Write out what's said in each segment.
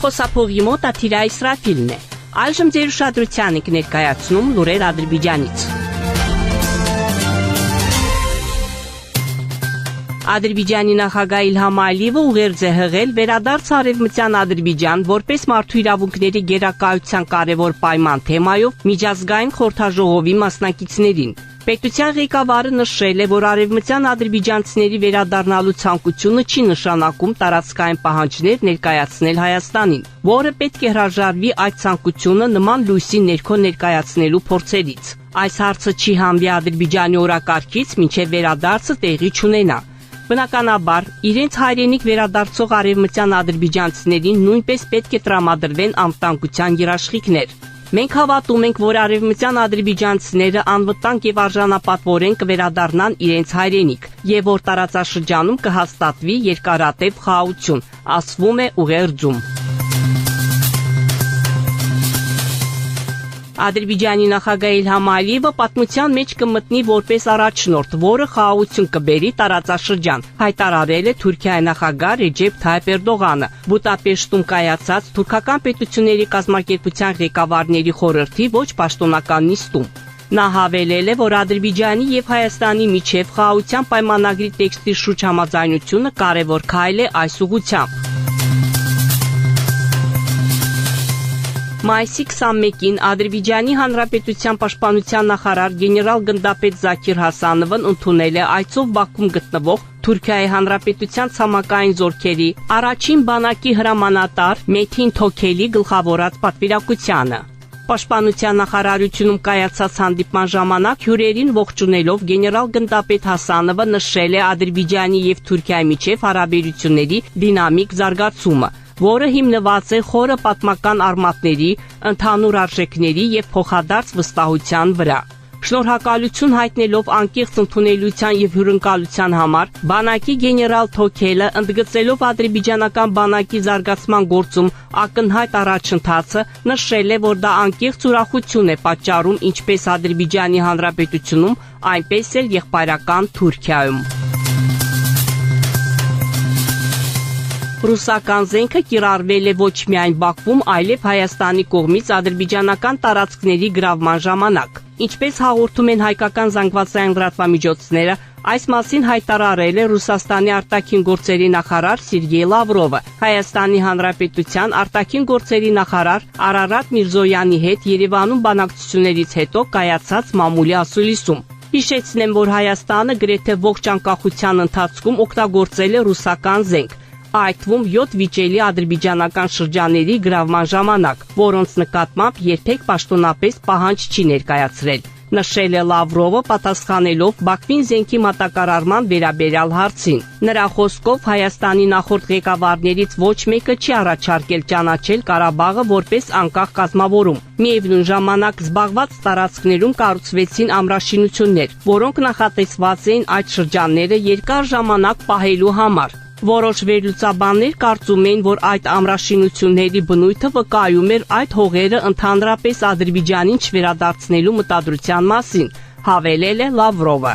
Խոսափողի մոտ Աթիրա Իսրաֆիլն է։ Այժմ ձեր ուշադրության եք ներկայացնում լուրեր Ադրբեջանից։ Ադրբեջանի նախագահ Իլհամ Ալիևը ուղերձ է հղել վերադարձ Արևմտյան Ադրբեջան որպես մարդու իրավունքների գերակայության կարևոր պայման թեմայով միջազգային խորհրդաժողովի մասնակիցներին։ Պետության ղեկավարը նշել է, որ արևմտյան ադրբեջանցիների վերադառնալու ցանկությունը չի նշանակում տարածքային պահանջներ ներկայացնել Հայաստանին, որը պետք է հրաժարվի այդ ցանկությունը նման լույսի ներքո ներկայացնելու փորձերից։ Այս հարցը չի հանվի Ադրբեջանի օրակարգից, մինչև վերադարձը տեղի չունենա։ Բնականաբար, իրենց հայրենիք վերադարձող արևմտյան ադրբեջանցիներին նույնպես պետք է տրամադրվեն անվտանգության երաշխիքներ։ Մենք հավատում ենք, որ արևմտյան ադրբեջանցիները անվտանգ եւ արժանապատվորեն կվերադառնան իրենց հայրենիք, եւ որ տարածաշրջանում կհաստատվի երկարատև խաղաղություն, ասվում է ուղերձում։ Ադրբեջանի նախագահ Իլհամ Ալիևը պատմության մեջ կմտնի որպես առաջնորդ, որը խաղաղություն կբերի տարածաշրջան, հայտարարել է Թուրքիայի նախագահ Ռեջեփ Թայիփ Էրդողանը Բուդապեշտում կայացած թուրքական պետությունների կազմակերպության ղեկավարների խորհրդի ոչ պաշտոնական նիստում։ Նա հավելել է, որ Ադրբեջանի եւ Հայաստանի միջև խաղաղության պայմանագրի տեքստի շուրջ համաձայնությունը կարևոր քայլ է այս ուղղությամբ։ Մայիսի 21-ին Ադրբեջանի Հանրապետության պաշտպանության նախարար գեներալ-գնդապետ Զաքիր Հասանովն ընդունել է այցով Բաքվում գտնվող Թուրքիայի Հանրապետության ցամաքային զորքերի առաջին բանակի հրամանատար Մեթին Թոքելի գլխավորած պատվիրակությանը։ Պաշտպանության նախարարությունում կայացած հանդիպման ժամանակ հյուրերին ողջունելով գեներալ-գնդապետ Հասանովը նշել է Ադրբեջանի եւ Թուրքիայի միջև հարաբերությունների դինամիկ զարգացումը, որը հիմնված է խորը պատմական արմատների, ընդհանուր արժեքների եւ փոխադարձ վստահության վրա։ Շնորհակալություն հայտնելով անկեղծ ընդունելության եւ հյուրընկալության համար, բանակի գեներալ Թոքելը ընդգծելով ադրբեջանական բանակի զարգացման գործում ակնհայտ առաջընթացը, նշել է, որ դա անկեղծ ուրախություն է պատճառում ինչպես Ադրբեջանի Հանրապետությունում, այնպես էլ եղբայրական Թուրքիայում։ Ռուսական զենքը կիրառվել է ոչ միայն Բաքվում, այլև Հայաստանի կողմից ադրբեջանական տարածքների գրավման ժամանակ։ Ինչպես հաղորդում են հայկական զանգվածային լրատվամիջոցները, այս մասին հայտարարել է Ռուսաստանի արտաքին գործերի նախարար Սերգեյ Լավրովը Հայաստանի Հանրապետության արտաքին գործերի նախարար Արարատ Միրզոյանի հետ Երևանում բանակցություններից հետո կայացած մամուլի ասուլիսում։ Հիշեցնեմ, որ Հայաստանը գրեթե ողջ անկախության ընթացքում օգտագործել է ռուսական զենք, այդ թվում 7 վիճելի ադրբեջանական շրջանների գրավման ժամանակ, որոնց նկատմամբ երբեք պաշտոնապես պահանջ չի ներկայացրել, նշել է Լավրովը պատասխանելով Բաքվին զենքի մատակարարման վերաբերյալ հարցին։ Նրա խոսքով Հայաստանի նախորդ ղեկավարներից ոչ մեկը չի առաջարկել ճանաչել Ղարաբաղը որպես անկախ կազմավորում։ Միևնույն ժամանակ զբաղված տարածքներում կառուցվեցին ամրաշինություններ, որոնք նախատեսված էին այդ շրջանները երկար ժամանակ պահելու համար։ Որոշ վերլուծաբաններ կարծում են, որ այդ ամրաշինությունների բնույթը վկայում էր այդ հողերը ընդհանրապես Ադրբեջանին չվերադարձնելու մտադրության մասին, հավելել է Լավրովը։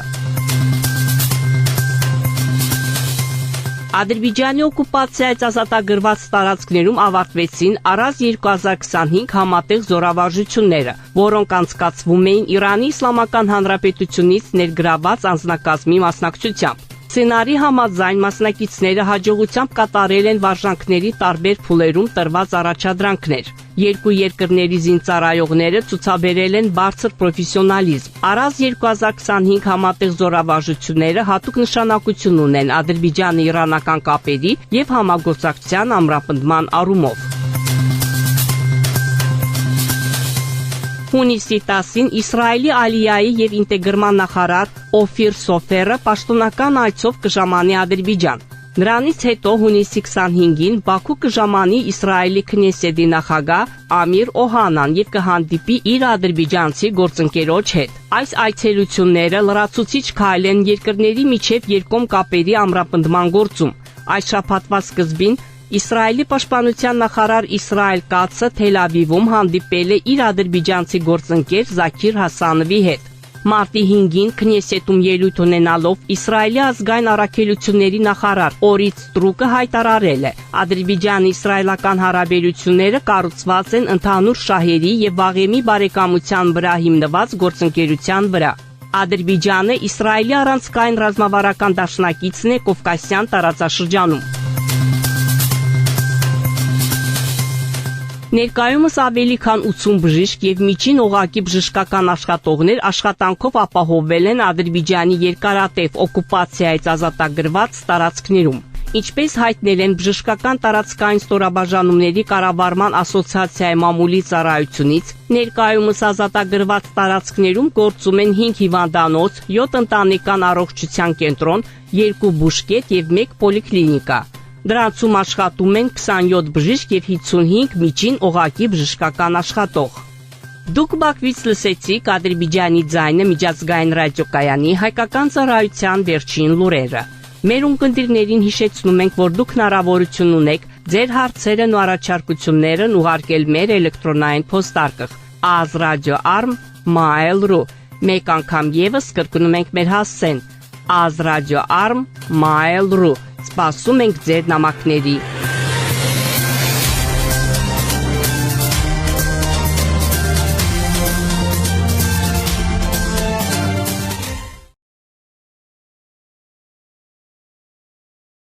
Ադրբեջանի օկուպացիայից ազատագրված տարածքներում ավարտվեցին առանց 2025 համատեղ զորավարժությունները, որոնք անցկացվում էին Իրանի Իսլամական Հանրապետությունից ներգրաված անձնակազմի մասնակցությամբ։ Սցենարի համաձայն մասնակիցները հաջողությամբ կատարել են վարժանքների տարբեր փուլերում տրված առաջադրանքներ։ Երկու երկրների զինծառայողները ցուցաբերել են բարձր պրոֆեսիոնալիզմ։ Առանց 2025 համատեղ զորավարժությունները հատուկ նշանակություն ունեն ադրբեջանի-իրանական կապերի եւ համագործակցության ամրապնդման առումով։ Հունիսի 10-ին Իսրայելի Ալիայի եւ ինտեգրման նախարար Օֆիր Սոֆերը պաշտոնական այցով կժամանի Ադրբեջան։ Նրանից հետո հունիսի 25-ին Բաքու կժամանի Իսրայելի Քնեսեդի նախագահ Ամիր Օհանան եւ կհանդիպի իր ադրբեջանցի գործընկերոջ հետ։ Այս այցելությունները լրացուցիչ քայլ են երկրների միջև երկկողմ կապերի ամրապնդման գործում։ Այս շաբաթվա սկզբին Իսրայելի պաշտպանության նախարար Իսրայել Կացը Թել Ավիվում հանդիպել է իր ադրբեջանցի գործընկեր Զաքիր Հասանովի հետ։ Մարտի 5-ին Քնեսետում ելույթ ունենալով Իսրայելի ազգային առաքելությունների նախարար Օրիտ Ստրուկը հայտարարել է. Ադրբեջան-իսրայելական հարաբերությունները կառուցված են ընդհանուր շահերի եւ վաղեմի բարեկամության վրա հիմնված գործընկերության վրա։ Ադրբեջանը Իսրայելի առանցքային ռազմավարական դաշնակիցն է Կովկասյան տարածաշրջանում։ Ներկայումս ավելի քան 80 բժիշկ եւ միջին օղակի բժշկական աշխատողներ աշխատանքով ապահովվել են Ադրբեջանի երկարատև օկուպացիայից ազատագրված տարածքներում։ Ինչպես հայտնել են բժշկական տարածքային ստորաբաժանումների կառավարման ասոցիացիայի մամուլի ծառայությունից, ներկայումս ազատագրված տարածքներում գործում են 5 հիվանդանոց, 7 ընտանեկան առողջության կենտրոն, 2 բուժկետ եւ 1 պոլիկլինիկա։ Դրանցում աշխատում են 27 բժիշկ եւ 55 միջին օղակի բժշկական աշխատող։ Դուք Բաքվից լսեցիք Ադրբեջանի ձայնը միջազգային ռադիոկայանի հայկական ծառայության վերջին լուրերը։ Մեր ունկնդիրներին հիշեցնում ենք, որ դուք հնարավորություն ունեք ձեր հարցերն ու առաջարկություններն ուղարկել մեր էլեկտրոնային փոստարկղ azradio@mail.ru։ Մեկ անգամ եւս կրկնում ենք մեր հասցեն azradio@mail.ru։ Սպասում ենք ձեր նամակների։